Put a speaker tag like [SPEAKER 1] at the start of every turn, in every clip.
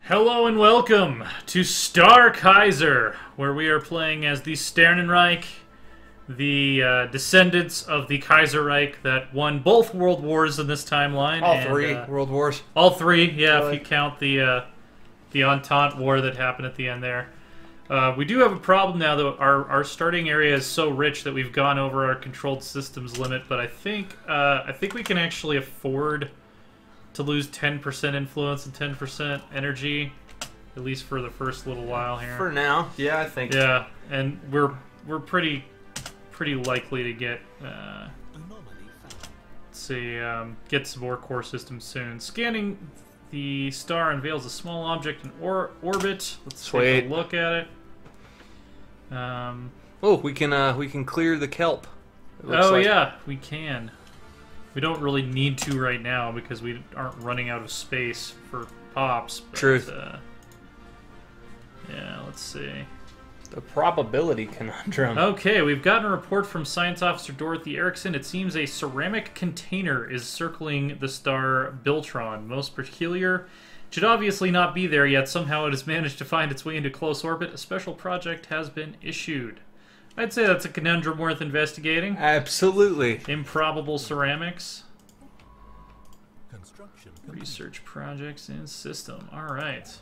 [SPEAKER 1] Hello and welcome to Star Kaiser, where we are playing as the Sternenreich, the descendants of the Kaiserreich that won both world wars in this timeline.
[SPEAKER 2] All three world wars.
[SPEAKER 1] All three, yeah,
[SPEAKER 2] Really?
[SPEAKER 1] if you count the Entente war that happened at the end there. We do have a problem now that our starting area is so rich that we've gone over our controlled systems limit, but I think we can actually afford to lose 10% influence and 10% energy, at least for the first little while here.
[SPEAKER 2] For now, yeah, I think.
[SPEAKER 1] Yeah, and we're pretty likely to get get some more core systems soon. Scanning the star unveils a small object in orbit. Let's take a look at it.
[SPEAKER 2] Oh, we can clear the kelp.
[SPEAKER 1] Oh yeah, we can. We don't really need to right now because we aren't running out of space for pops. But,
[SPEAKER 2] Truth.
[SPEAKER 1] Yeah, let's see.
[SPEAKER 2] The probability conundrum.
[SPEAKER 1] Okay, we've gotten a report from Science Officer Dorothy Erickson. It seems a ceramic container is circling the star Biltron. Most peculiar. It should obviously not be there yet. Somehow it has managed to find its way into close orbit. A special project has been issued. I'd say that's a conundrum worth investigating.
[SPEAKER 2] Absolutely.
[SPEAKER 1] Improbable ceramics. Research projects in system. Alright.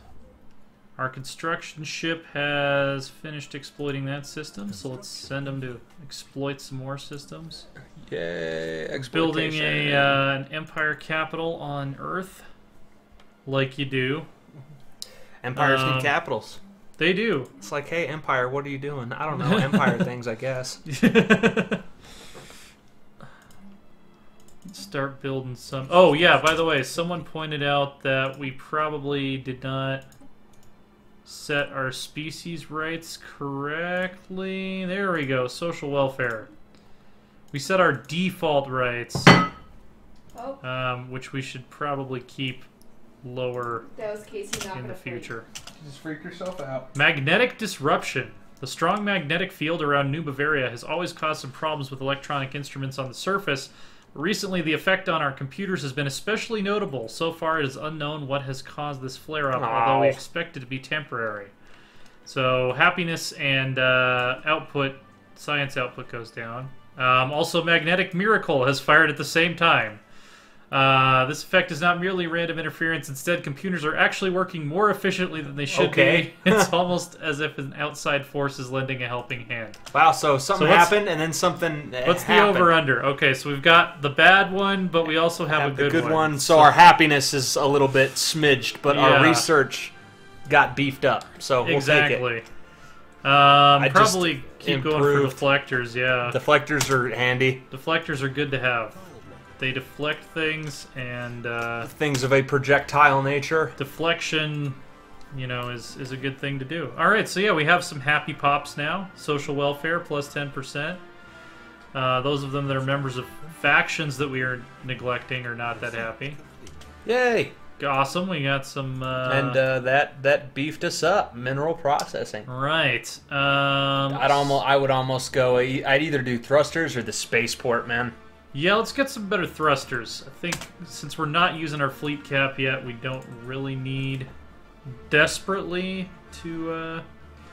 [SPEAKER 1] Our construction ship has finished exploiting that system, so let's send them to exploit some more systems.
[SPEAKER 2] Yay,
[SPEAKER 1] Building
[SPEAKER 2] exploitation.
[SPEAKER 1] an empire capital on Earth, like you do.
[SPEAKER 2] Empires need capitals.
[SPEAKER 1] They do.
[SPEAKER 2] It's like, hey, Empire, what are you doing? I don't know, Empire things, I guess.
[SPEAKER 1] Start building some... Oh, yeah, by the way, someone pointed out that we probably did not set our species rights correctly. There we go, social welfare. We set our default rights, which we should probably keep lower in the future.
[SPEAKER 2] You just freak yourself out.
[SPEAKER 1] Magnetic disruption. The strong magnetic field around New Bavaria has always caused some problems with electronic instruments on the surface. Recently, the effect on our computers has been especially notable. So far, it is unknown what has caused this flare-up, although we expect it to be temporary. So, happiness and science output goes down. Also, magnetic miracle has fired at the same time. This effect is not merely random interference. Instead, computers are actually working more efficiently than they should be. It's almost as if an outside force is lending a helping hand.
[SPEAKER 2] Wow, so something happened and then something
[SPEAKER 1] What's
[SPEAKER 2] happened.
[SPEAKER 1] the over-under? Okay, so we've got the bad one, but we also have a good one.
[SPEAKER 2] So our happiness is a little bit smidged, but our research got beefed up. So we'll take it.
[SPEAKER 1] Probably keep going for deflectors, yeah.
[SPEAKER 2] Deflectors are handy.
[SPEAKER 1] Deflectors are good to have. They deflect things, and
[SPEAKER 2] things of a projectile nature.
[SPEAKER 1] Deflection, you know, is a good thing to do. All right, so yeah, we have some happy pops now. Social welfare plus 10%. Those of them that are members of factions that we are neglecting are not that happy.
[SPEAKER 2] Yay!
[SPEAKER 1] Awesome, we got some.
[SPEAKER 2] And that beefed us up. Mineral processing.
[SPEAKER 1] Right.
[SPEAKER 2] I would almost go. I'd either do thrusters or the spaceport, man.
[SPEAKER 1] Yeah, let's get some better thrusters. I think since we're not using our fleet cap yet, we don't really need desperately to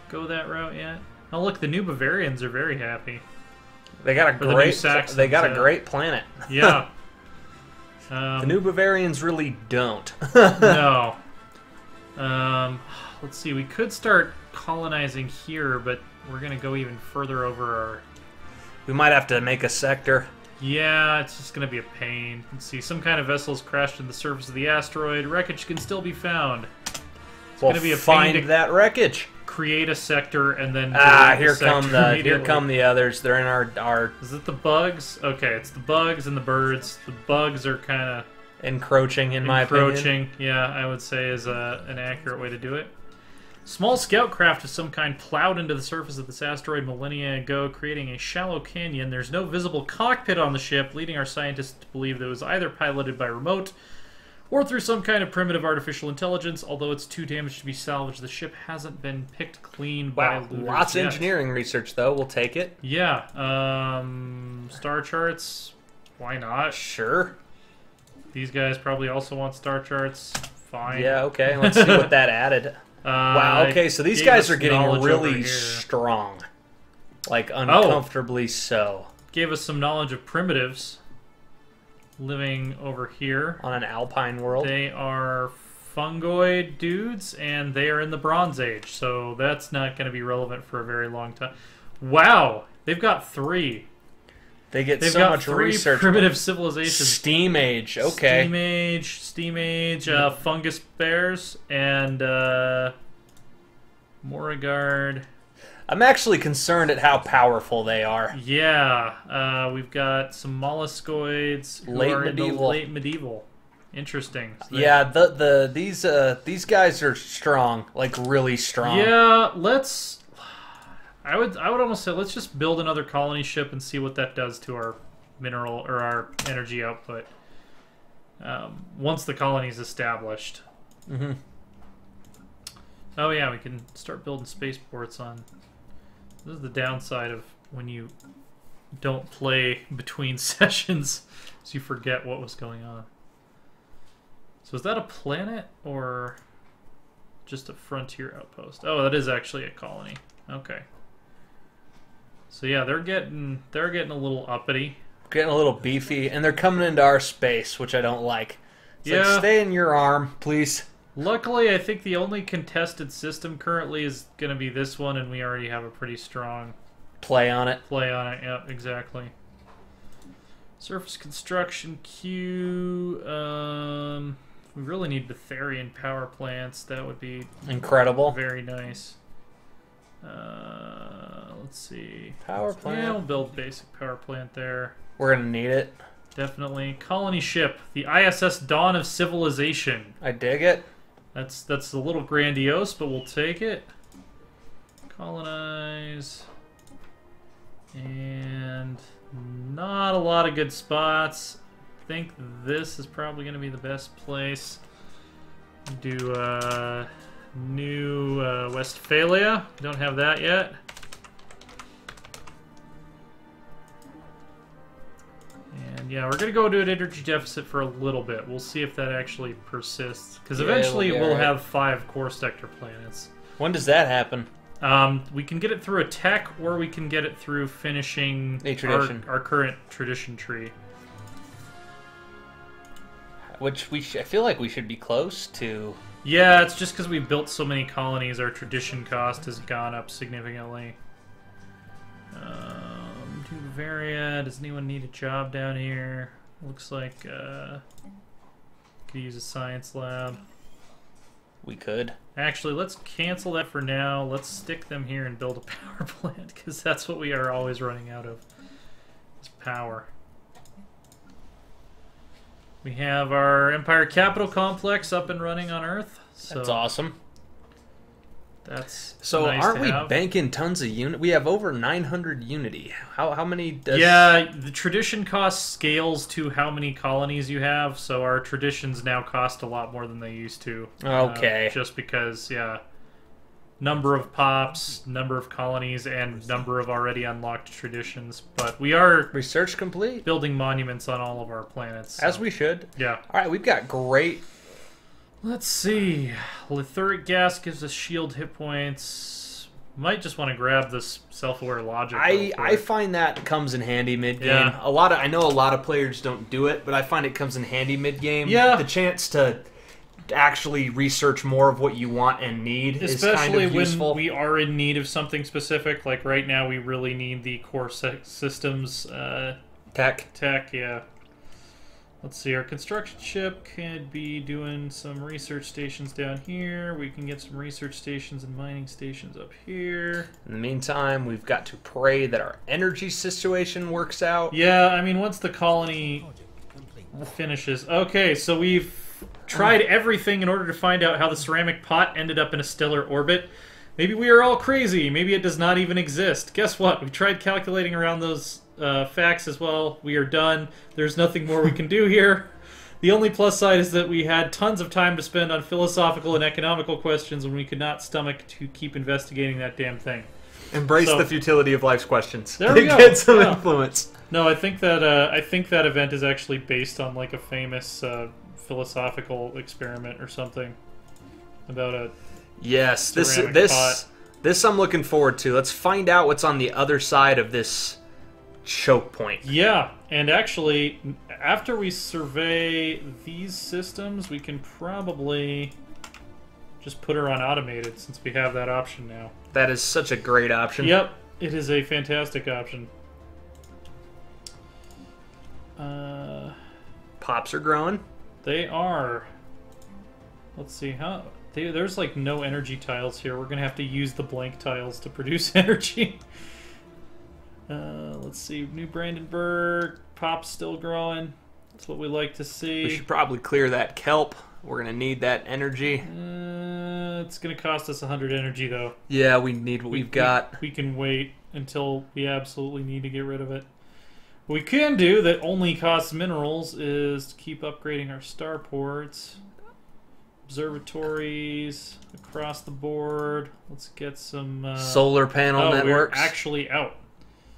[SPEAKER 1] go that route yet. Oh, look, the New Bavarians are very happy.
[SPEAKER 2] They got a great planet.
[SPEAKER 1] Yeah.
[SPEAKER 2] The New Bavarians really don't.
[SPEAKER 1] No. Let's see, we could start colonizing here, but we're going to go even further over our...
[SPEAKER 2] We might have to make a sector.
[SPEAKER 1] Yeah, it's just going to be a pain. Let's see, some kind of vessel has crashed into the surface of the asteroid. Wreckage can still be found. It's going to be a pain to
[SPEAKER 2] that wreckage.
[SPEAKER 1] Create a sector and then
[SPEAKER 2] here come the others. They're in our.
[SPEAKER 1] Is it the bugs? Okay, it's the bugs and the birds. The bugs are kind of
[SPEAKER 2] encroaching, in my opinion.
[SPEAKER 1] Yeah, I would say is an accurate way to do it. Small scout craft of some kind plowed into the surface of this asteroid millennia ago, creating a shallow canyon. There's no visible cockpit on the ship, leading our scientists to believe that it was either piloted by remote or through some kind of primitive artificial intelligence. Although it's too damaged to be salvaged, the ship hasn't been picked clean by looters
[SPEAKER 2] lots of
[SPEAKER 1] yet.
[SPEAKER 2] engineering research, though. We'll take it.
[SPEAKER 1] Yeah. Star charts. Why not?
[SPEAKER 2] Sure.
[SPEAKER 1] These guys probably also want star charts. fine.
[SPEAKER 2] Yeah, okay. Let's see what that added. Wow, okay, so these guys are getting really strong. Like, uncomfortably so.
[SPEAKER 1] Gave us some knowledge of primitives living over here.
[SPEAKER 2] On an alpine world.
[SPEAKER 1] They are fungoid dudes, and they are in the Bronze Age, so that's not going to be relevant for a very long time. Wow, they've got 3.
[SPEAKER 2] They've so much
[SPEAKER 1] 3
[SPEAKER 2] research.
[SPEAKER 1] Primitive civilizations.
[SPEAKER 2] Steam Age, okay.
[SPEAKER 1] Steam Age, fungus bears, and Morigard.
[SPEAKER 2] I'm actually concerned at how powerful they are.
[SPEAKER 1] Yeah, we've got some molluscoids who are in the late medieval. Interesting. So
[SPEAKER 2] yeah, these guys are strong, like really strong.
[SPEAKER 1] Yeah, let's. I would almost say let's just build another colony ship and see what that does to our mineral or our energy output once the colony's established.
[SPEAKER 2] Mm-hmm.
[SPEAKER 1] Oh yeah, we can start building spaceports on. This is the downside of when you don't play between sessions, so you forget what was going on. So is that a planet or just a frontier outpost? Oh, that is actually a colony. Okay. So yeah, they're getting a little uppity.
[SPEAKER 2] Getting a little beefy, and they're coming into our space, which I don't like. It's like, stay in your arm, please.
[SPEAKER 1] Luckily, I think the only contested system currently is going to be this one, and we already have a pretty strong
[SPEAKER 2] play on it.
[SPEAKER 1] Yep, exactly. Surface construction queue. We really need Betharian power plants. That would be
[SPEAKER 2] incredible.
[SPEAKER 1] Very nice. Let's see.
[SPEAKER 2] Power plant.
[SPEAKER 1] Yeah, we'll build basic power plant there.
[SPEAKER 2] We're gonna need it.
[SPEAKER 1] Definitely. Colony ship, the ISS Dawn of Civilization.
[SPEAKER 2] I dig it.
[SPEAKER 1] That's a little grandiose, but we'll take it. Colonize. And not a lot of good spots. I think this is probably going to be the best place. Do New Westphalia. Don't have that yet. And yeah, we're going to go to an energy deficit for a little bit. We'll see if that actually persists. Because eventually we'll have 5 core sector planets.
[SPEAKER 2] When does that happen?
[SPEAKER 1] We can get it through a tech, or we can get it through finishing our current tradition tree.
[SPEAKER 2] Which I feel like we should be close to.
[SPEAKER 1] Yeah, it's just because we built so many colonies, our tradition cost has gone up significantly. To Bavaria, does anyone need a job down here? Looks like could use a science lab.
[SPEAKER 2] We could.
[SPEAKER 1] Actually, let's cancel that for now. Let's stick them here and build a power plant, because that's what we are always running out of, is power. We have our Empire Capital Complex up and running on Earth. So
[SPEAKER 2] that's awesome.
[SPEAKER 1] That's
[SPEAKER 2] so
[SPEAKER 1] nice
[SPEAKER 2] aren't
[SPEAKER 1] to
[SPEAKER 2] we
[SPEAKER 1] have.
[SPEAKER 2] Banking tons of unit? We have over 900 unity. How many does...
[SPEAKER 1] Yeah, the tradition cost scales to how many colonies you have, so our traditions now cost a lot more than they used to.
[SPEAKER 2] Okay.
[SPEAKER 1] Just because, yeah, number of pops, number of colonies, and number of already unlocked traditions. But we are...
[SPEAKER 2] Research complete.
[SPEAKER 1] Building monuments on all of our planets. So.
[SPEAKER 2] As we should.
[SPEAKER 1] Yeah.
[SPEAKER 2] Alright, we've got great...
[SPEAKER 1] Let's see. Lethuric gas gives us shield hit points. Might just want to grab this self-aware logic.
[SPEAKER 2] I find that comes in handy mid-game.
[SPEAKER 1] Yeah.
[SPEAKER 2] I know a lot of players don't do it, but I find it comes in handy mid-game.
[SPEAKER 1] Yeah.
[SPEAKER 2] The chance to actually research more of what you want and need is kind of useful.
[SPEAKER 1] Especially when we are in need of something specific. Like right now, we really need the core systems
[SPEAKER 2] tech.
[SPEAKER 1] Yeah. Let's see, our construction ship could be doing some research stations down here. We can get some research stations and mining stations up here.
[SPEAKER 2] In the meantime, we've got to pray that our energy situation works out.
[SPEAKER 1] Yeah, I mean, once the colony finishes... Okay, so we've tried everything in order to find out how the ceramic pot ended up in a stellar orbit. Maybe we are all crazy. Maybe it does not even exist. Guess what? We tried calculating around those... facts as well. We are done. There's nothing more we can do here. The only plus side is that we had tons of time to spend on philosophical and economical questions when we could not stomach to keep investigating that damn thing.
[SPEAKER 2] Embrace the futility of life's questions.
[SPEAKER 1] There we go.
[SPEAKER 2] Get some influence.
[SPEAKER 1] No, I think that event is actually based on like a famous philosophical experiment or something about a
[SPEAKER 2] yes. This I'm looking forward to. Let's find out what's on the other side of this choke point.
[SPEAKER 1] Yeah, and actually, after we survey these systems, we can probably just put her on automated since we have that option now.
[SPEAKER 2] That is such a great option.
[SPEAKER 1] Yep, it is a fantastic option.
[SPEAKER 2] Pops are growing.
[SPEAKER 1] They are. Let's see how. There's like no energy tiles here. We're gonna have to use the blank tiles to produce energy. Let's see. New Brandenburg. Pop's still growing. That's what we like to see.
[SPEAKER 2] We should probably clear that kelp. We're gonna need that energy.
[SPEAKER 1] It's gonna cost us 100 energy though.
[SPEAKER 2] Yeah, we need what we've got.
[SPEAKER 1] We can wait until we absolutely need to get rid of it. What we can do that only costs minerals is to keep upgrading our starports. Observatories across the board. Let's get some
[SPEAKER 2] solar panel networks.
[SPEAKER 1] We're actually out.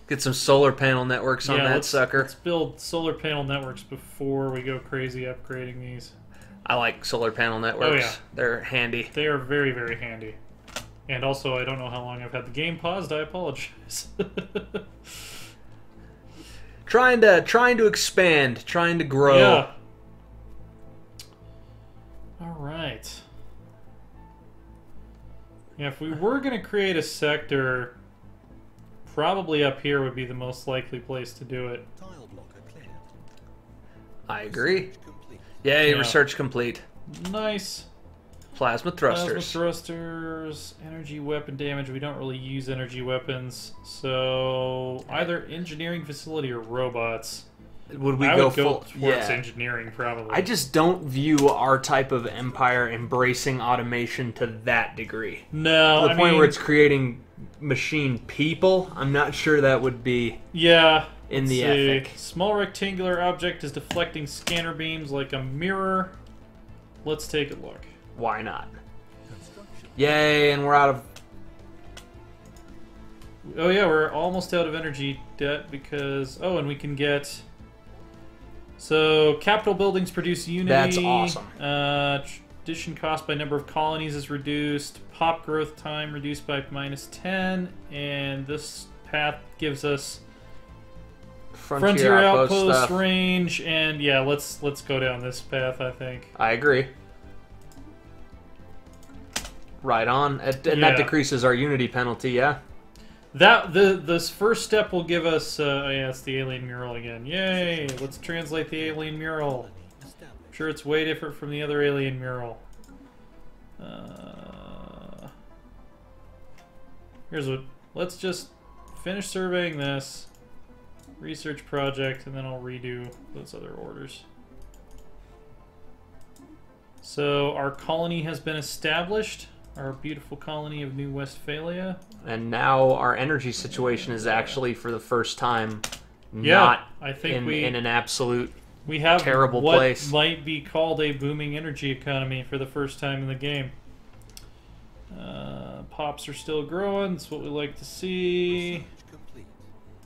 [SPEAKER 2] Get some solar panel networks on that sucker.
[SPEAKER 1] Let's build solar panel networks before we go crazy upgrading these.
[SPEAKER 2] I like solar panel networks.
[SPEAKER 1] Oh, yeah.
[SPEAKER 2] They're handy.
[SPEAKER 1] They are very, very handy. And also, I don't know how long I've had the game paused. I apologize.
[SPEAKER 2] Trying to expand, trying to grow.
[SPEAKER 1] Yeah. All right. Yeah, if we were going to create a sector, probably up here would be the most likely place to do it.
[SPEAKER 2] I agree. Yay, research complete.
[SPEAKER 1] Nice.
[SPEAKER 2] Plasma thrusters.
[SPEAKER 1] Plasma thrusters, energy weapon damage. We don't really use energy weapons, so either engineering facility or robots.
[SPEAKER 2] Would we
[SPEAKER 1] I
[SPEAKER 2] go
[SPEAKER 1] would go
[SPEAKER 2] full?
[SPEAKER 1] towards engineering, probably.
[SPEAKER 2] I just don't view our type of empire embracing automation to that degree.
[SPEAKER 1] No,
[SPEAKER 2] to the point where it's creating machine people. I'm not sure that would be.
[SPEAKER 1] Yeah.
[SPEAKER 2] In the ethic.
[SPEAKER 1] Small rectangular object is deflecting scanner beams like a mirror. Let's take a look.
[SPEAKER 2] Why not? Yay, and we're out of...
[SPEAKER 1] Oh yeah, we're almost out of energy debt because... Oh, and we can get... So, capital buildings produce unity.
[SPEAKER 2] That's awesome.
[SPEAKER 1] Addition cost by number of colonies is reduced. Pop growth time reduced by -10. And this path gives us... Frontier outpost range, and yeah, let's go down this path, I think.
[SPEAKER 2] I agree. Right on. And that decreases our unity penalty, yeah?
[SPEAKER 1] This first step will give us yeah, it's the alien mural again. Yay! Let's translate the alien mural. I'm sure it's way different from the other alien mural. Here's what let's just finish surveying this. Research project, and then I'll redo those other orders. So our colony has been established, our beautiful colony of New Westphalia.
[SPEAKER 2] And now our energy situation is actually, for the first time, not
[SPEAKER 1] I think
[SPEAKER 2] in an absolute
[SPEAKER 1] we have
[SPEAKER 2] terrible
[SPEAKER 1] what
[SPEAKER 2] place.
[SPEAKER 1] Might be called a booming energy economy for the first time in the game. Pops are still growing, that's what we like to see.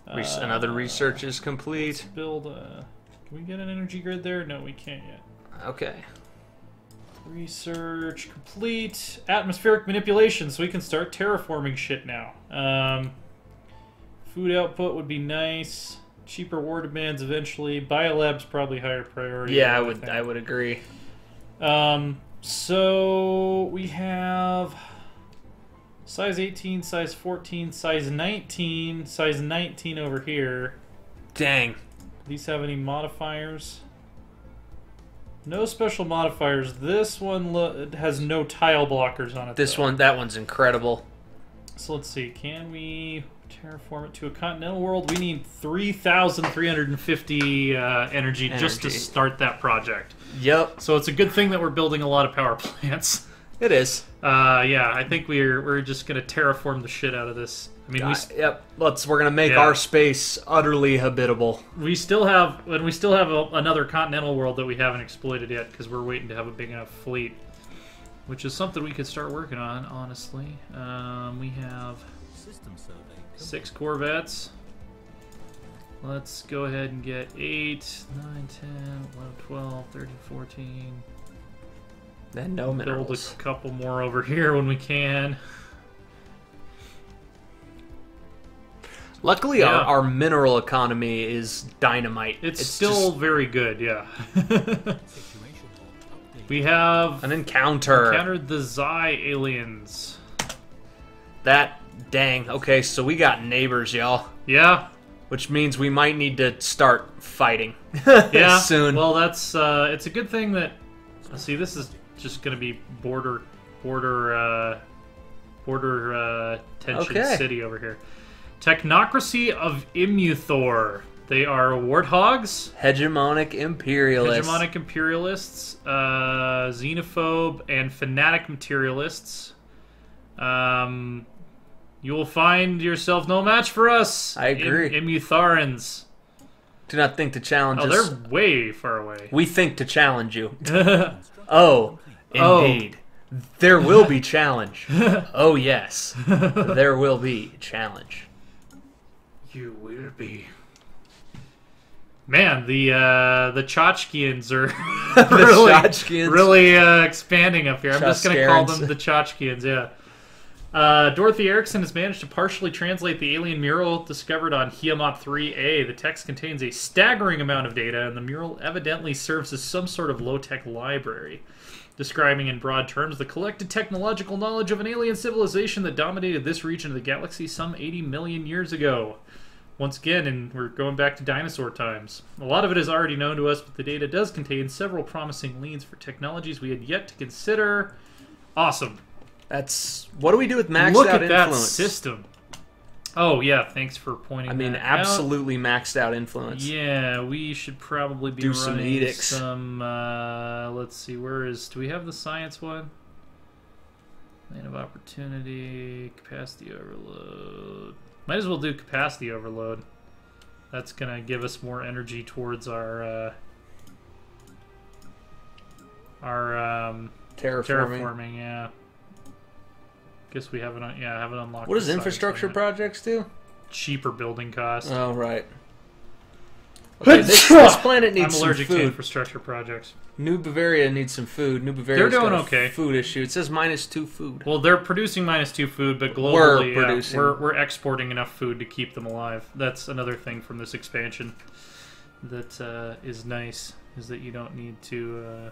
[SPEAKER 2] Another research is complete.
[SPEAKER 1] Let's build a... Can we get an energy grid there? No, we can't yet.
[SPEAKER 2] Okay.
[SPEAKER 1] Research complete. Atmospheric manipulation, so we can start terraforming shit now. Food output would be nice. Cheaper war demands eventually. Biolab's probably higher priority.
[SPEAKER 2] Yeah, I would agree.
[SPEAKER 1] So we have... Size 18, size 14, size 19, size 19 over here.
[SPEAKER 2] Dang.
[SPEAKER 1] Do these have any modifiers? No special modifiers. This one has no tile blockers on it.
[SPEAKER 2] That one's incredible.
[SPEAKER 1] So let's see. Can we terraform it to a continental world? We need 3,350 energy just to start that project.
[SPEAKER 2] Yep.
[SPEAKER 1] So it's a good thing that we're building a lot of power plants.
[SPEAKER 2] It is.
[SPEAKER 1] Yeah, I think we're just gonna terraform the shit out of this. I mean,
[SPEAKER 2] we're gonna make our space utterly habitable.
[SPEAKER 1] We still have another continental world that we haven't exploited yet because we're waiting to have a big enough fleet, which is something we could start working on. Honestly, we have 6 corvettes. Let's go ahead and get 8, 9, 10, 11, 12, 13, 14.
[SPEAKER 2] Then no minerals.
[SPEAKER 1] Build a couple more over here when we can.
[SPEAKER 2] Luckily, our mineral economy is dynamite.
[SPEAKER 1] It's still just very good, yeah. We have
[SPEAKER 2] an encountered
[SPEAKER 1] the Xi aliens.
[SPEAKER 2] Dang. Okay, so we got neighbors, y'all.
[SPEAKER 1] Yeah.
[SPEAKER 2] Which means we might need to start fighting.
[SPEAKER 1] Yeah.
[SPEAKER 2] Soon.
[SPEAKER 1] Well, that's it's a good thing that. See, this is just going to be border tension city over here. Technocracy of Immuthor. They are warthogs.
[SPEAKER 2] Hegemonic imperialists.
[SPEAKER 1] Hegemonic imperialists. Xenophobe and fanatic materialists. You will find yourself no match for us.
[SPEAKER 2] I agree.
[SPEAKER 1] Immuthorans.
[SPEAKER 2] Do not think to challenge us.
[SPEAKER 1] Oh, they're way far away.
[SPEAKER 2] We think to challenge you. Oh, indeed. Oh. There will be challenge. Oh, yes. There will be challenge.
[SPEAKER 1] You will be. Man, the Tchotchkians are really expanding up here. I'm just going to call them the Tchotchkians, yeah. Dorothy Erickson has managed to partially translate the alien mural discovered on Hiamot 3A. The text contains a staggering amount of data, and the mural evidently serves as some sort of low-tech library, describing in broad terms the collected technological knowledge of an alien civilization that dominated this region of the galaxy some 80 million years ago. Once again, and we're going back to dinosaur times. A lot of it is already known to us, but the data does contain several promising leads for technologies we had yet to consider. Awesome.
[SPEAKER 2] That's what do we do with maxed out influence?
[SPEAKER 1] Look at that system. Oh yeah, thanks for pointing.
[SPEAKER 2] I mean, absolutely maxed out influence.
[SPEAKER 1] Yeah, we should probably be running some edicts. Let's see, where is? Do we have the science one? Land of opportunity, capacity overload. Might as well do capacity overload. That's gonna give us more energy towards our terraforming. Yeah. Guess we haven't. Yeah, haven't unlocked.
[SPEAKER 2] What does infrastructure projects do?
[SPEAKER 1] Cheaper building cost.
[SPEAKER 2] Oh right. Okay, this planet needs some food. I'm allergic to
[SPEAKER 1] infrastructure projects.
[SPEAKER 2] New Bavaria needs some food. New Bavaria's
[SPEAKER 1] they're doing
[SPEAKER 2] got a
[SPEAKER 1] okay.
[SPEAKER 2] Food issue. It says -2 food.
[SPEAKER 1] Well, they're producing -2 food, but globally,
[SPEAKER 2] producing.
[SPEAKER 1] We're exporting enough food to keep them alive. That's another thing from this expansion that is nice, is that you don't need to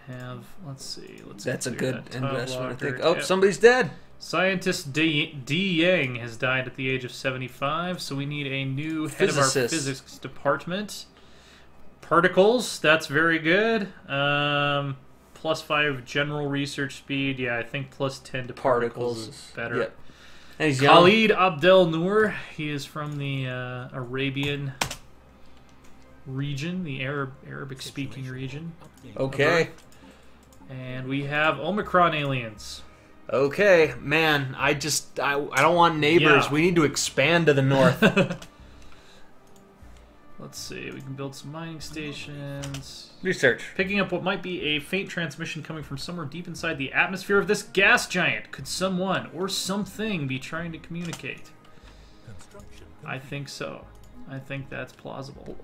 [SPEAKER 1] have. Let's see.
[SPEAKER 2] That's a good investment, I think. Oh, somebody's dead.
[SPEAKER 1] Scientist D. Yang has died at the age of 75, so we need a new head of our physics department. Particles, that's very good. +5 general research speed. Yeah, I think +10 to particles is better.
[SPEAKER 2] Yep. And he's
[SPEAKER 1] Khalid Abdel Noor. He is from the Arabian region, the Arabic-speaking region.
[SPEAKER 2] Okay.
[SPEAKER 1] And we have Omicron aliens.
[SPEAKER 2] Okay, man, I don't want neighbors. Yeah. We need to expand to the north.
[SPEAKER 1] Let's see, we can build some mining stations.
[SPEAKER 2] Research.
[SPEAKER 1] Picking up what might be a faint transmission coming from somewhere deep inside the atmosphere of this gas giant. Could someone or something be trying to communicate? I think so. I think that's plausible.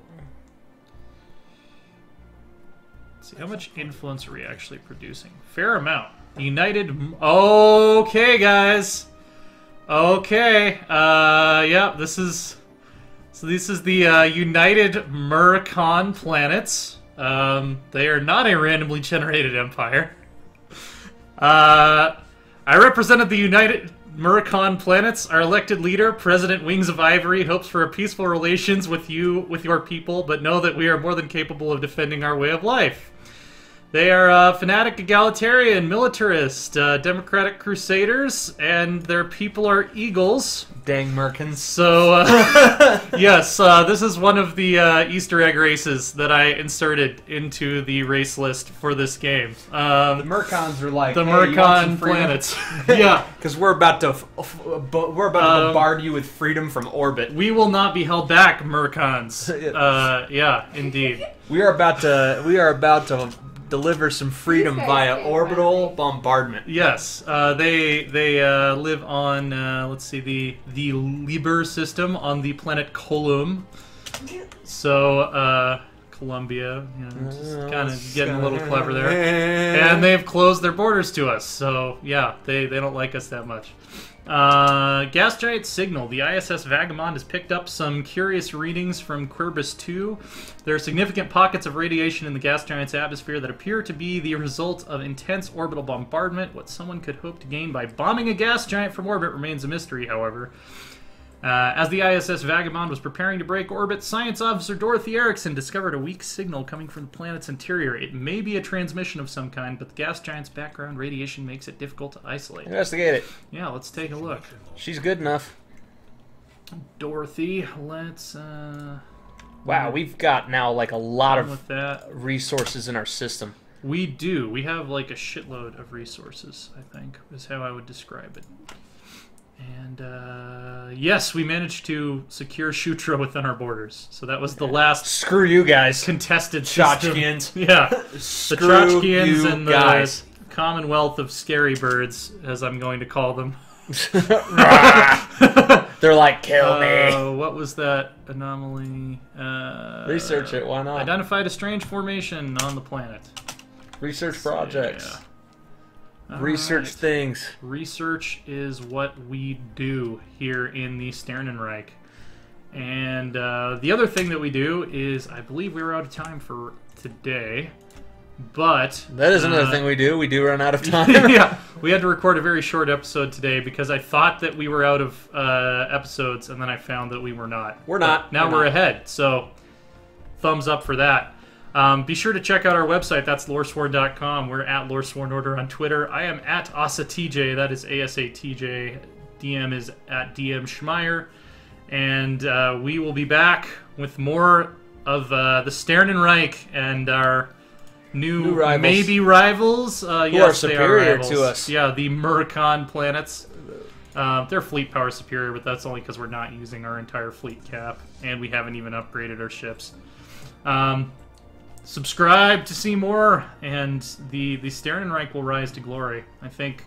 [SPEAKER 1] Let's see, how much influence are we actually producing? Fair amount. United... Okay, guys. Okay. Yeah, this is... So this is the United Murakan planets. They are not a randomly generated empire. I represented the United Murakan planets. Our elected leader, President Wings of Ivory, hopes for a peaceful relations with your people, but know that we are more than capable of defending our way of life. They are fanatic egalitarian, militarist, democratic crusaders, and their people are eagles.
[SPEAKER 2] Dang Merkins.
[SPEAKER 1] So, yes, this is one of the Easter egg races that I inserted into the race list for this game.
[SPEAKER 2] The Mercons are like
[SPEAKER 1] the Murakan planets. Yeah,
[SPEAKER 2] because we're about to bombard you with freedom from orbit.
[SPEAKER 1] We will not be held back, Murkons. Yeah, indeed.
[SPEAKER 2] We are about to deliver some freedom via orbital bombardment.
[SPEAKER 1] Yes, they live on let's see, the Liber system on the planet Colum. So Columbia, you know, just kind of getting a little clever there, and they've closed their borders to us. So yeah, they don't like us that much. Gas giant signal. The ISS Vagabond has picked up some curious readings from Quirbus 2. There are significant pockets of radiation in the gas giant's atmosphere that appear to be the result of intense orbital bombardment. What someone could hope to gain by bombing a gas giant from orbit remains a mystery, however. As the ISS Vagabond was preparing to break orbit, Science Officer Dorothy Erickson discovered a weak signal coming from the planet's interior. It may be a transmission of some kind, but the gas giant's background radiation makes it difficult to isolate.
[SPEAKER 2] Investigate it.
[SPEAKER 1] Yeah, let's take a look.
[SPEAKER 2] She's good enough.
[SPEAKER 1] Dorothy, let's...
[SPEAKER 2] Wow, we've got now like a lot of
[SPEAKER 1] with that.
[SPEAKER 2] resources in our system.
[SPEAKER 1] We do. We have like a shitload of resources, I think, is how I would describe it. And, yes, we managed to secure Shutra within our borders. So that was the last...
[SPEAKER 2] Screw you guys.
[SPEAKER 1] Contested system.
[SPEAKER 2] Tchotchkins.
[SPEAKER 1] Yeah. The
[SPEAKER 2] Screw
[SPEAKER 1] Tchotchkins
[SPEAKER 2] you
[SPEAKER 1] and the
[SPEAKER 2] guys.
[SPEAKER 1] Commonwealth of Scary Birds, as I'm going to call them.
[SPEAKER 2] They're like, kill me.
[SPEAKER 1] What was that anomaly?
[SPEAKER 2] Research it, why not?
[SPEAKER 1] Identified a strange formation on the planet.
[SPEAKER 2] Research projects.
[SPEAKER 1] Yeah.
[SPEAKER 2] Research
[SPEAKER 1] Alright.
[SPEAKER 2] things.
[SPEAKER 1] Research is what we do here in the Sternenreich. And the other thing that we do is, I believe we were out of time for today, but...
[SPEAKER 2] That is another thing we do. We do run out of time.
[SPEAKER 1] Yeah, we had to record a very short episode today because I thought that we were out of episodes, and then I found that we were not.
[SPEAKER 2] We're not.
[SPEAKER 1] But now we're ahead, so thumbs up for that. Be sure to check out our website. That's loresworn.com. We're at Loresworn Order on Twitter. I am at AsaTJ. That is ASATJ. DM is at DM Schmeier. And we will be back with more of the Sternenreich and our new
[SPEAKER 2] rivals.
[SPEAKER 1] maybe rivals.
[SPEAKER 2] Who
[SPEAKER 1] yes,
[SPEAKER 2] are
[SPEAKER 1] they
[SPEAKER 2] superior
[SPEAKER 1] rivals.
[SPEAKER 2] to us.
[SPEAKER 1] Yeah, the Muricon planets. They're fleet power superior, but that's only because we're not using our entire fleet cap. And we haven't even upgraded our ships. Subscribe to see more, and the Sternenreich will rise to glory. I think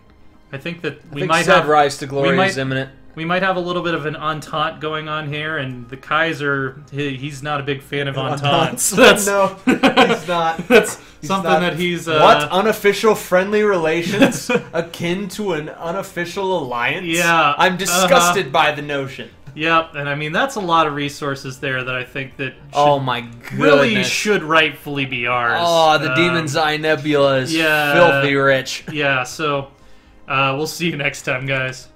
[SPEAKER 1] that we might have
[SPEAKER 2] rise to glory is imminent.
[SPEAKER 1] We might have a little bit of an entente going on here, and the Kaiser, he's not a big fan of ententes. That's,
[SPEAKER 2] no, he's not.
[SPEAKER 1] That's something that he's...
[SPEAKER 2] what? Unofficial friendly relations? Akin to an unofficial alliance?
[SPEAKER 1] Yeah.
[SPEAKER 2] I'm disgusted by the notion.
[SPEAKER 1] Yep, and I mean, that's a lot of resources there that I think that
[SPEAKER 2] oh my goodness.
[SPEAKER 1] really should rightfully be ours.
[SPEAKER 2] Oh, the Demon's Eye Nebula is filthy rich.
[SPEAKER 1] Yeah, so we'll see you next time, guys.